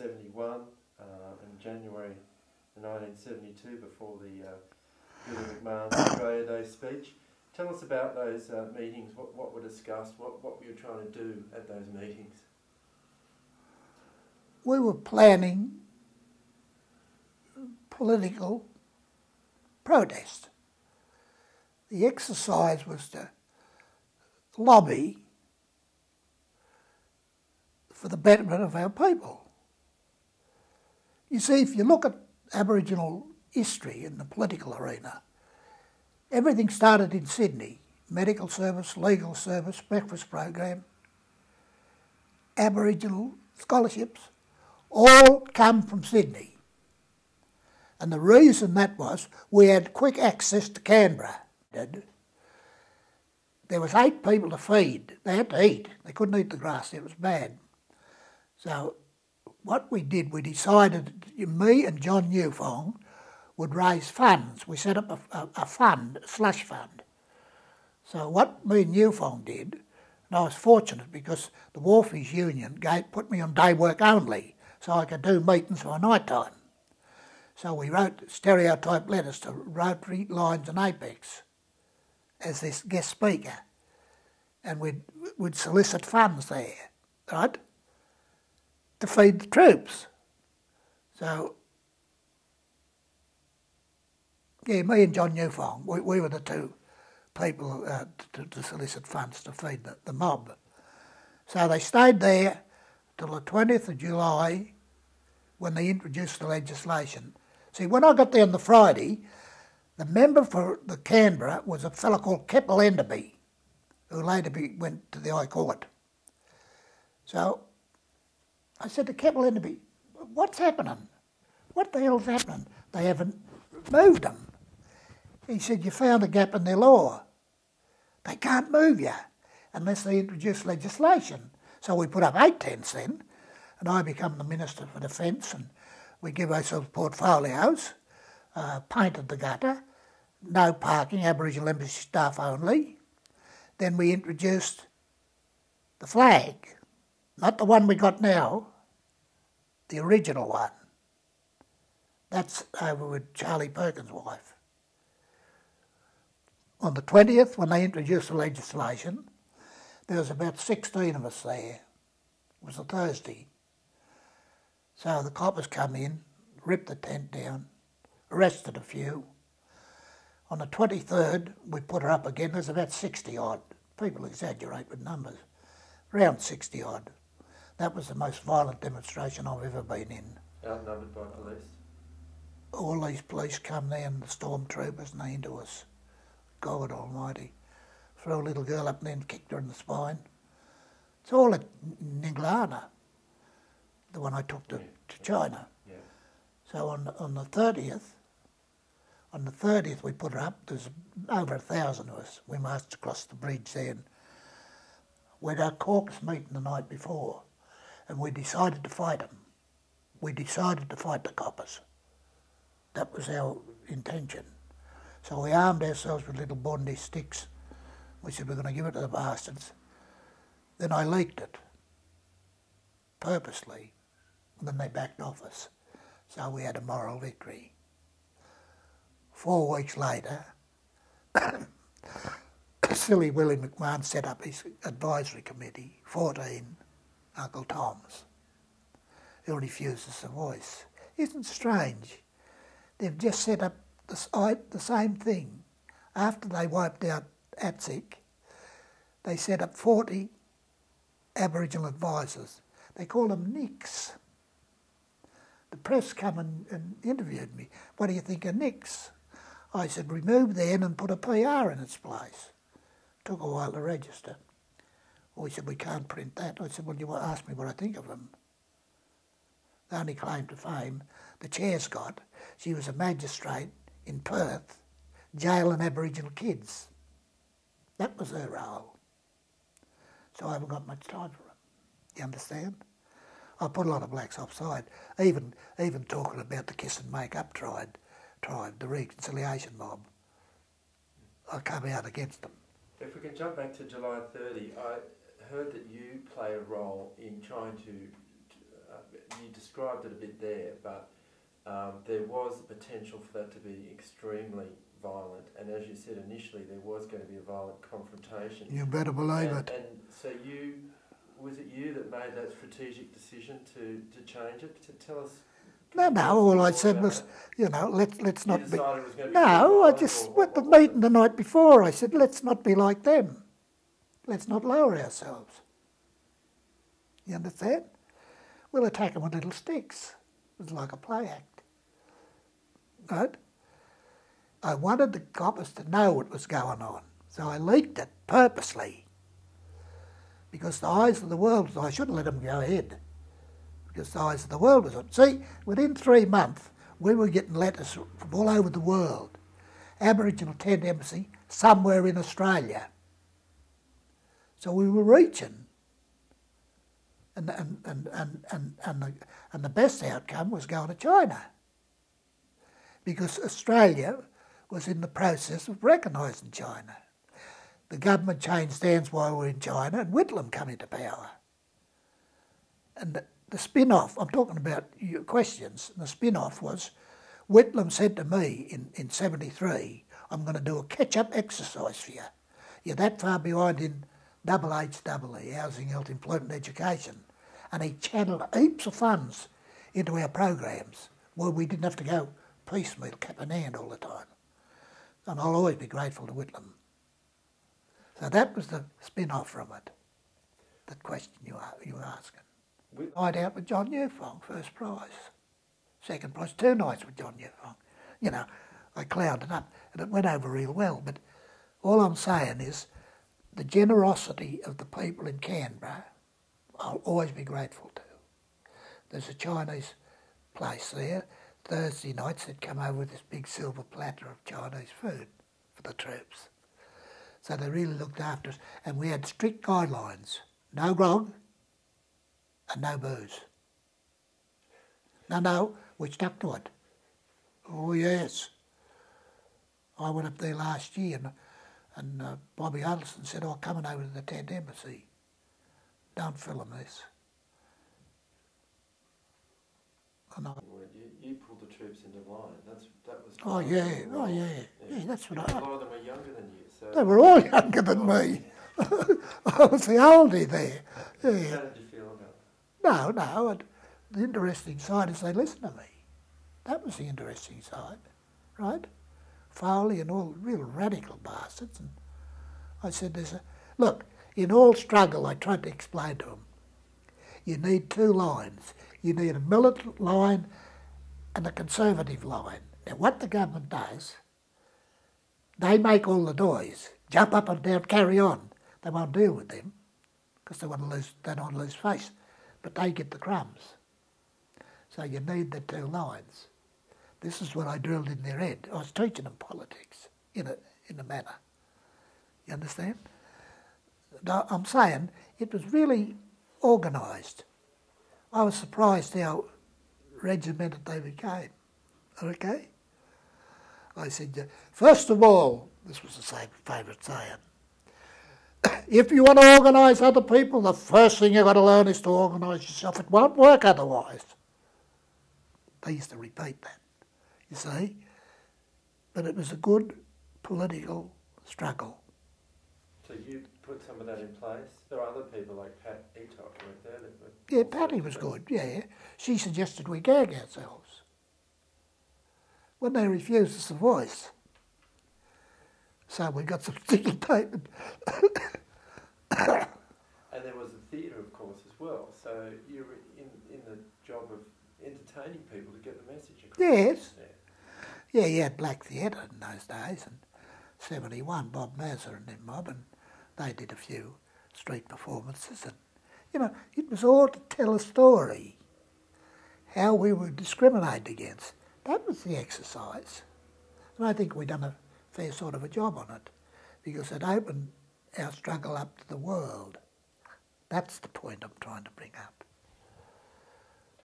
1971 and January 1972 before the Billy McMahon Australia Day speech. Tell us about those meetings, what were discussed, what were you trying to do at those meetings? We were planning political protest. The exercise was to lobby for the betterment of our people. You see, if you look at Aboriginal history in the political arena, everything started in Sydney. Medical service, legal service, breakfast program, Aboriginal scholarships, all come from Sydney. And the reason that was, we had quick access to Canberra. There was 8 people to feed. They had to eat. They couldn't eat the grass. It was bad. So what we did, we decided, me and John Newfong would raise funds. We set up a fund, a slush fund. So what me and Newfong did, and I was fortunate because the Wharfies Union put me on day work only, so I could do meetings by night time. So we wrote stereotype letters to Rotary, Lions and Apex as this guest speaker, and we'd solicit funds there, right, to feed the troops. So, yeah, me and John Newfong, we were the 2 people to solicit funds to feed the mob. So they stayed there till the 20th of July when they introduced the legislation. See, when I got there on the Friday, the member for the Canberra was a fellow called Keppel Enderby, who later went to the High Court. So I said to Keppel Enderby, what's happening? What the hell's happening? They haven't moved them. He said, you found a gap in their law. They can't move you unless they introduce legislation. So we put up 8 tents then, and I become the Minister for Defence, and we give ourselves portfolios, painted the gutter, no parking, Aboriginal Embassy staff only. Then we introduced the flag, not the one we got now, the original one. That's over with Charlie Perkins' wife. On the 20th, when they introduced the legislation, there was about 16 of us there. It was a Thursday. So the coppers come in, ripped the tent down, arrested a few. On the 23rd, we put her up again. There's about 60 odd. People exaggerate with numbers. Around 60 odd. That was the most violent demonstration I've ever been in. Outnumbered by police? All these police come there and the stormtroopers and they into us. God almighty. Threw a little girl up there and kicked her in the spine. It's all at Ninglana, the one I took to China. Yeah. So on the 30th we put her up. There's over 1,000 of us. We marched across the bridge then. We had our caucus meeting the night before, and we decided to fight them. We decided to fight the coppers. That was our intention. So we armed ourselves with little Bondi sticks. We said we're going to give it to the bastards. Then I leaked it, purposely. And then they backed off us. So we had a moral victory. 4 weeks later, silly Willie McMahon set up his advisory committee, 14 Uncle Toms, who refuses the voice. Isn't it strange? They've just set up the same thing. After they wiped out ATSIC, they set up 40 Aboriginal advisors. They call them NICs. The press come and interviewed me. What do you think of NICs? I said, remove the N and put a PR in its place. Took a while to register. Well, he said, we can't print that. I said, well, you ask me what I think of them. The only claim to fame the chair's got, she was a magistrate in Perth, jailing Aboriginal kids. That was her role. So I haven't got much time for it. You understand? I put a lot of blacks offside. Even talking about the kiss and make up tribe, the reconciliation mob. I come out against them. If we can jump back to July 30, I heard that you play a role in trying to you described it a bit there, but there was the potential for that to be extremely violent, and as you said initially, there was going to be a violent confrontation. You better believe it. And so was it you that made that strategic decision to change it? To tell us. No. All I said was, you know, let's not be. It was going to be No, I just went the meeting the night before. I said, let's not be like them. Let's not lower ourselves. You understand? We'll attack them with little sticks. It was like a play act. Right? I wanted the coppers to know what was going on, so I leaked it purposely. Because the eyes of the world, I shouldn't let them go ahead. Because the eyes of the world was on. See, within 3 months, we were getting letters from all over the world. Aboriginal Tent Embassy, somewhere in Australia. So we were reaching. And the best outcome was going to China. Because Australia was in the process of recognising China. The government changed hands while we were in China, and Whitlam came into power. And the spin-off, I'm talking about your questions, and the spin-off was, Whitlam said to me in 73, I'm going to do a catch-up exercise for you. You're that far behind in HHE, Housing, Health, Employment, Education. And he channelled heaps of funds into our programs where we didn't have to go piecemeal, cap in hand all the time. And I'll always be grateful to Whitlam. So that was the spin-off from it, that question you were asking. Night out with John Newfong, first prize. Second prize, 2 nights with John Newfong. You know, I clouded up and it went over real well. But all I'm saying is the generosity of the people in Canberra, I'll always be grateful to. There's a Chinese place there. Thursday nights they'd come over with this big silver platter of Chinese food for the troops. So they really looked after us. And we had strict guidelines. No grog and no booze. No, we stuck to it. Oh yes. I went up there last year and Bobby Huddleston said, oh, coming over to the Tent Embassy. Don't film this. And you pulled the troops into line. That was. Oh yeah. Yeah, that's what A lot of them were younger than you. So they were all younger than me. I was the oldie there. Yeah. How did you feel about it? No. The interesting side is they listened to me. That was the interesting side, right? Foley and all real radical bastards. And I said, look, in all struggle, I tried to explain to them, you need 2 lines. You need a militant line and a conservative line. Now, what the government does, they make all the noise, jump up and down, carry on. They won't deal with them because they don't want to lose face, but they get the crumbs. So you need the 2 lines. This is what I drilled in their head. I was teaching them politics in a manner. You understand? Now, I'm saying it was really organised. I was surprised how regimented they became. Okay? I said, first of all, this was the same favourite saying, if you want to organise other people, the first thing you've got to learn is to organise yourself. It won't work otherwise. They used to repeat that, you see. But it was a good political struggle. So you put some of that in place? There are other people like Pat Etok, weren't there? Yeah, Patty was good, yeah. She suggested we gag ourselves. When they refused us a voice. So we got some sticky tape. And there was the theatre, of course, as well. So you were in the job of entertaining people to get the message across. Yes. Yeah, you had black theatre in those days. And 71, Bob Mazza and them mob, and they did a few street performances. And, you know, it was all to tell a story, how we were discriminated against. That was the exercise. And I think we've done a fair sort of a job on it, because it opened our struggle up to the world. That's the point I'm trying to bring up.